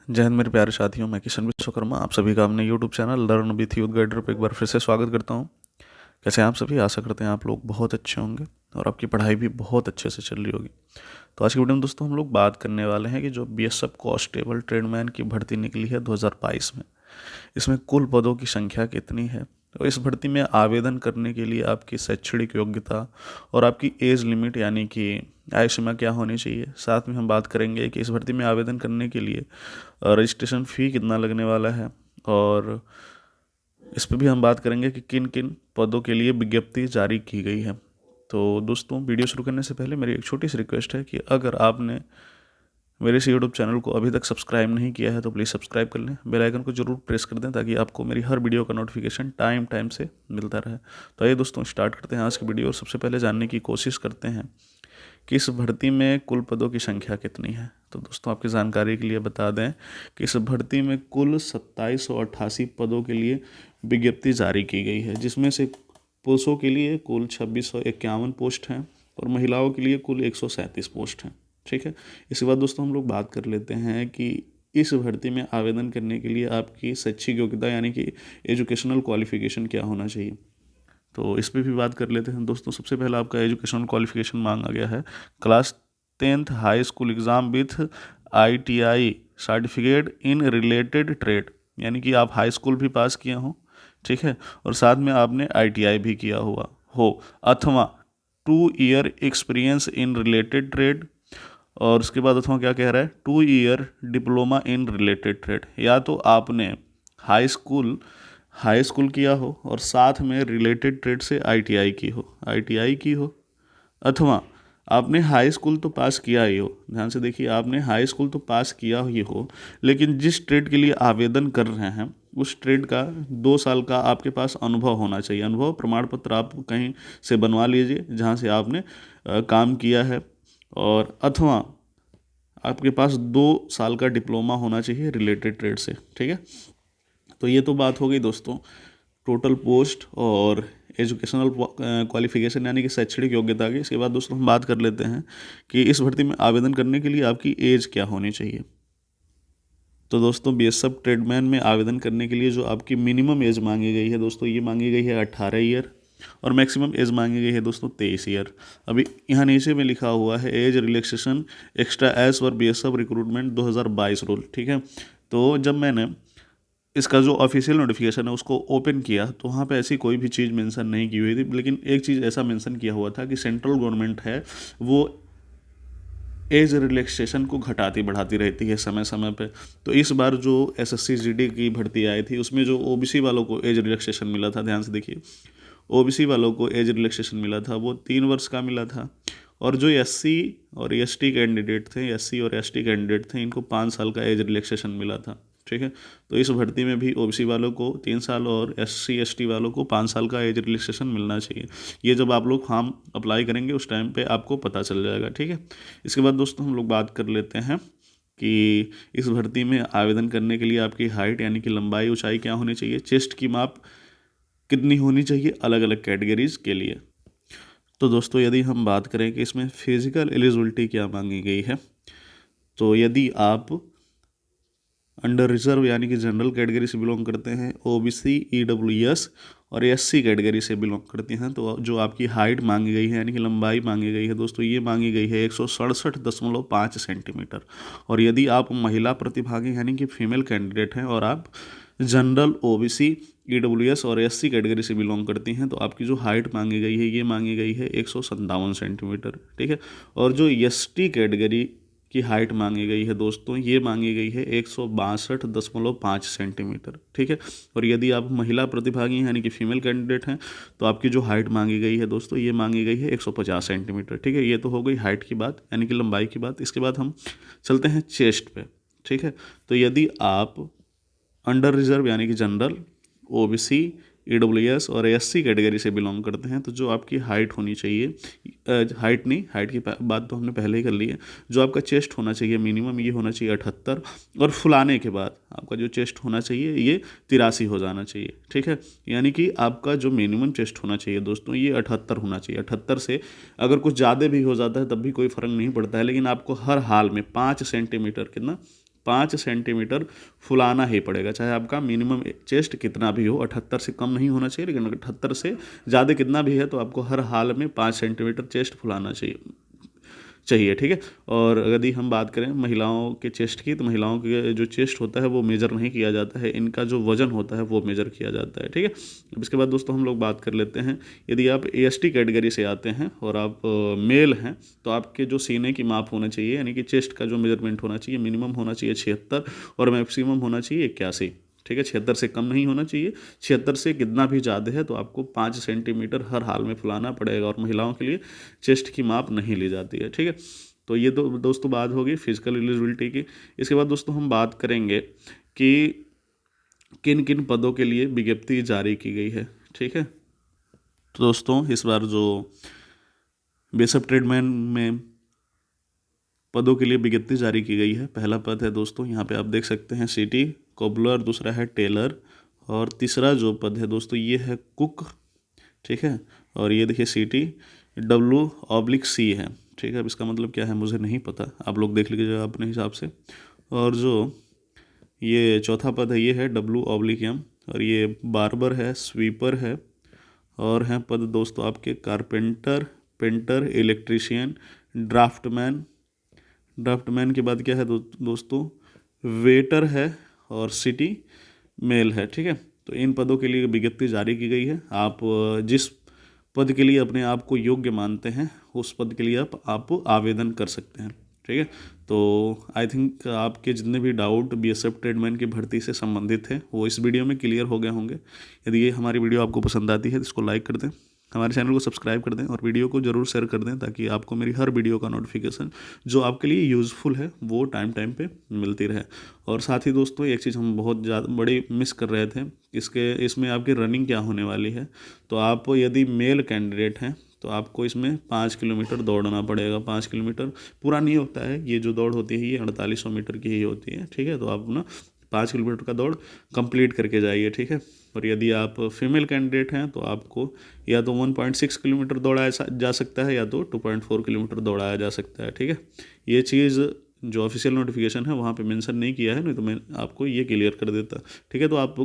जय हिंद मेरे प्यारे साथियों, मैं किशन विश्वकर्मा आप सभी का अपने YouTube channel learn with youth guider पर एक बार फिर से स्वागत करता हूं। कैसे हैं आप सभी? आशा करते हैं आप लोग बहुत अच्छे होंगे और आपकी पढ़ाई भी बहुत अच्छे से चल रही होगी। तो आज की वीडियो में दोस्तों हम लोग बात करने वाले हैं कि जो बीएसएफ कांस्टेबल ट्रेडमैन की भर्ती निकली है 2022 में, इसमें कुल पदों की संख्या कितनी है और इस भर्ती में आवेदन करने के लिए आपकी शैक्षणिक योग्यता और आपकी एज लिमिट यानी कि आयु सीमा क्या होनी चाहिए। साथ में हम बात करेंगे कि इस भर्ती में आवेदन करने के लिए रजिस्ट्रेशन फ़ी कितना लगने वाला है और इस पर भी हम बात करेंगे कि किन किन पदों के लिए विज्ञप्ति जारी की गई है। तो दोस्तों, वीडियो शुरू करने से पहले मेरी एक छोटी सी रिक्वेस्ट है कि अगर आपने मेरे इस यूट्यूब चैनल को अभी तक सब्सक्राइब नहीं किया है तो प्लीज़ सब्सक्राइब कर लें, बेल आइकन को जरूर प्रेस कर दें ताकि आपको मेरी हर वीडियो का नोटिफिकेशन टाइम टाइम से मिलता रहे। तो आइए दोस्तों, स्टार्ट करते हैं आज की वीडियो और सबसे पहले जानने की कोशिश करते हैं कि इस भर्ती में कुल पदों की संख्या कितनी है। तो दोस्तों, आपकी जानकारी के लिए बता दें कि इस भर्ती में कुल 2788 पदों के लिए विज्ञप्ति जारी की गई है, जिसमें से पुरुषों के लिए कुल 2651 पोस्ट हैं और महिलाओं के लिए कुल 137 पोस्ट हैं। ठीक है, इसके बाद दोस्तों हम लोग बात कर लेते हैं कि इस भर्ती में आवेदन करने के लिए आपकी शैक्षिक योग्यता यानी कि एजुकेशनल क्वालिफिकेशन क्या होना चाहिए। तो इस पर भी बात कर लेते हैं दोस्तों। सबसे पहला आपका एजुकेशनल क्वालिफिकेशन मांगा गया है class 10th high school exam with ITI certificate in related trade, यानी कि आप हाई स्कूल भी पास किए हों, ठीक है, और साथ में आपने ITI भी किया हुआ हो, अथवा 2 year experience in related trade, और उसके बाद अथवा क्या कह रहा है 2 year diploma in related trade, या तो आपने हाई स्कूल किया हो और साथ में रिलेटेड ट्रेड से ITI की हो, अथवा आपने हाई स्कूल तो पास किया ही हो। ध्यान से देखिए, आपने हाई स्कूल तो पास किया ही हो, लेकिन जिस ट्रेड के लिए आवेदन कर रहे हैं उस ट्रेड का 2 साल का आपके पास अनुभव होना चाहिए। अनुभव प्रमाण पत्र आप कहीं से बनवा लीजिए जहाँ से आपने काम किया है, और अथवा आपके पास 2 साल का डिप्लोमा होना चाहिए रिलेटेड ट्रेड से। ठीक है, तो ये तो बात हो गई दोस्तों टोटल पोस्ट और एजुकेशनल क्वालिफिकेशन यानी कि शैक्षणिक योग्यता की। इसके बाद दोस्तों हम बात कर लेते हैं कि इस भर्ती में आवेदन करने के लिए आपकी एज क्या होनी चाहिए। तो दोस्तों, बीएसएफ ट्रेडमैन में आवेदन करने के लिए जो आपकी मिनिमम एज मांगी गई है दोस्तों, ये मांगी गई है 18 ईयर और मैक्सिमम एज मांगी गई है दोस्तों 23 ईयर। अभी यहाँ नीचे में लिखा हुआ है age relaxation extra age for BSF recruitment 2022 rule. ठीक है, तो जब मैंने इसका जो ऑफिशियल नोटिफिकेशन है उसको ओपन किया तो वहाँ पे ऐसी कोई भी चीज़ मेंशन नहीं की हुई थी, लेकिन एक चीज़ ऐसा मेंशन किया हुआ था कि सेंट्रल गवर्नमेंट है वो एज रिलैक्सेशन को घटाती बढ़ाती रहती है समय समय पे। तो इस बार जो SSC GD की भर्ती आई थी उसमें जो OBC वालों को एज रिलैक्सेशन मिला था, ध्यान से देखिए, OBC वालों को एज रिलैक्सेशन मिला था वो 3 वर्ष का मिला था, और जो SC और ST कैंडिडेट थे, SC और ST कैंडिडेट थे, इनको 5 साल का एज रिलैक्सेशन मिला था। ठीक है, तो इस भर्ती में भी OBC वालों को 3 साल और SC ST वालों को 5 साल का एज रिलैक्सेशन मिलना चाहिए। ये जब आप लोग फॉर्म अप्लाई करेंगे उस टाइम पे आपको पता चल जाएगा। ठीक है, इसके बाद दोस्तों हम लोग बात कर लेते हैं कि इस भर्ती में आवेदन करने के लिए आपकी हाइट यानी कि लंबाई ऊंचाई क्या होनी चाहिए, चेस्ट की माप कितनी होनी चाहिए अलग अलग कैटेगरीज के लिए। तो दोस्तों, यदि हम बात करें कि इसमें फिजिकल एलिजिबिलिटी क्या मांगी गई है, तो यदि आप अंडर रिजर्व यानी कि जनरल कैटेगरी से बिलोंग करते हैं, OBC EWS और SC कैटेगरी से बिलोंग करते हैं, तो जो आपकी हाइट मांगी गई है यानी कि लंबाई मांगी गई है दोस्तों, ये मांगी गई है 167.5 सेंटीमीटर। और यदि आप महिला प्रतिभागी यानी कि फीमेल कैंडिडेट हैं और आप जनरल OBC EWS और SC कैटेगरी से बिलोंग करती हैं, तो आपकी जो हाइट मांगी गई है ये मांगी गई है 157 सेंटीमीटर। ठीक है, और जो ST कैटेगरी की हाइट मांगी गई है दोस्तों, ये मांगी गई है 162.5 सेंटीमीटर। ठीक है, और यदि आप महिला प्रतिभागी यानी कि फीमेल कैंडिडेट हैं तो आपकी जो हाइट मांगी गई है दोस्तों, ये मांगी गई है 150 सेंटीमीटर। ठीक है, ये तो हो गई हाइट की बात यानी कि लंबाई की बात। इसके बाद हम चलते हैं चेस्ट पे। ठीक है, तो यदि आप अंडर रिजर्व यानी कि जनरल, OBC EWS और SC कैटेगरी से बिलोंग करते हैं, तो जो आपकी हाइट होनी चाहिए, हाइट की बात तो हमने पहले ही कर ली है, जो आपका चेस्ट होना चाहिए मिनिमम ये होना चाहिए 78, और फुलाने के बाद आपका जो चेस्ट होना चाहिए ये 83 हो जाना चाहिए। ठीक है, यानी कि आपका जो मिनिमम चेस्ट होना चाहिए दोस्तों ये 78 होना चाहिए। 78 से अगर कुछ ज़्यादा भी हो जाता है तब भी कोई फ़र्क नहीं पड़ता है, लेकिन आपको हर हाल में 5 सेंटीमीटर कितना 5 सेंटीमीटर फुलाना ही पड़ेगा, चाहे आपका मिनिमम चेस्ट कितना भी हो। 78 से कम नहीं होना चाहिए, लेकिन 78 से ज़्यादा कितना भी है तो आपको हर हाल में 5 सेंटीमीटर चेस्ट फुलाना चाहिए, ठीक है। और यदि हम बात करें महिलाओं के चेस्ट की, तो महिलाओं के जो चेस्ट होता है वो मेजर नहीं किया जाता है, इनका जो वजन होता है वो मेजर किया जाता है, ठीक है। अब इसके बाद दोस्तों हम लोग बात कर लेते हैं, यदि आप एसटी कैटेगरी से आते हैं और आप मेल हैं तो आपके जो सीने की माप होना चाहिए, यानी कि चेस्ट का जो मेजरमेंट होना चाहिए, मिनिमम होना चाहिए 76 और मैक्सिमम होना चाहिए 81, ठीक है। 76 से कम नहीं होना चाहिए, 76 से कितना भी ज़्यादा है तो आपको 5 सेंटीमीटर हर हाल में फुलाना पड़ेगा, और महिलाओं के लिए चेस्ट की माप नहीं ली जाती है, ठीक है। तो ये दोस्तों बात होगी फिजिकल एलिजिबिलिटी की। इसके बाद दोस्तों हम बात करेंगे कि किन किन पदों के लिए विज्ञप्ति जारी की गई है, ठीक है। तो दोस्तों इस बार जो बेसिक ट्रेडमैन में पदों के लिए विज्ञप्ति जारी की गई है, पहला पद है दोस्तों यहाँ पे आप देख सकते हैं सिटी कोबलर, दूसरा है टेलर, और तीसरा जो पद है दोस्तों ये है कुक, ठीक है। और ये देखिए सिटी W/C है, ठीक है। अब इसका मतलब क्या है मुझे नहीं पता, आप लोग देख लीजिएगा अपने हिसाब से। और जो ये चौथा पद है ये है W/M, और ये बार्बर है, स्वीपर है, और हैं पद दोस्तों आपके carpenter, painter, electrician, draftman. Draftman के बाद क्या है दोस्तों वेटर है, और सिटी मेल है, ठीक है। तो इन पदों के लिए विज्ञप्ति जारी की गई है। आप जिस पद के लिए अपने आप को योग्य मानते हैं उस पद के लिए आप आवेदन कर सकते हैं, ठीक है। तो आई थिंक आपके जितने भी डाउट बीएसएफ ट्रेडमैन की भर्ती से संबंधित है वो इस वीडियो में क्लियर हो गए होंगे। यदि ये हमारी वीडियो आपको पसंद आती है तो इसको लाइक कर दें, हमारे चैनल को सब्सक्राइब कर दें, और वीडियो को जरूर शेयर कर दें, ताकि आपको मेरी हर वीडियो का नोटिफिकेशन जो आपके लिए यूज़फुल है वो टाइम टाइम पे मिलती रहे। और साथ ही दोस्तों एक चीज़ हम बहुत ज़्यादा बड़ी मिस कर रहे थे, इसमें आपकी रनिंग क्या होने वाली है। तो आप यदि मेल कैंडिडेट हैं तो आपको इसमें 5 किलोमीटर दौड़ना पड़ेगा। 5 किलोमीटर पूरा नहीं होता है, ये जो दौड़ होती है ये 4800 मीटर की ही होती है, ठीक है। तो आप ना 5 किलोमीटर का दौड़ कंप्लीट करके जाइए, ठीक है। और यदि आप फीमेल कैंडिडेट हैं तो आपको या तो 1.6 किलोमीटर दौड़ाया जा सकता है, या तो 2.4 किलोमीटर दौड़ाया जा सकता है, ठीक है। ये चीज़ जो ऑफिशियल नोटिफिकेशन है वहाँ पे मेंशन नहीं किया है, नहीं तो मैं आपको ये क्लियर कर देता, ठीक है। तो आप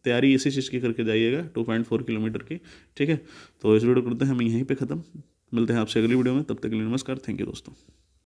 तैयारी इसी चीज़ की करके जाइएगा 2.4 किलोमीटर की, ठीक है। तो इस वीडियो करते हैं हम यहीं पे ख़त्म, मिलते हैं आपसे अगली वीडियो में, तब तक के लिए नमस्कार, थैंक यू दोस्तों।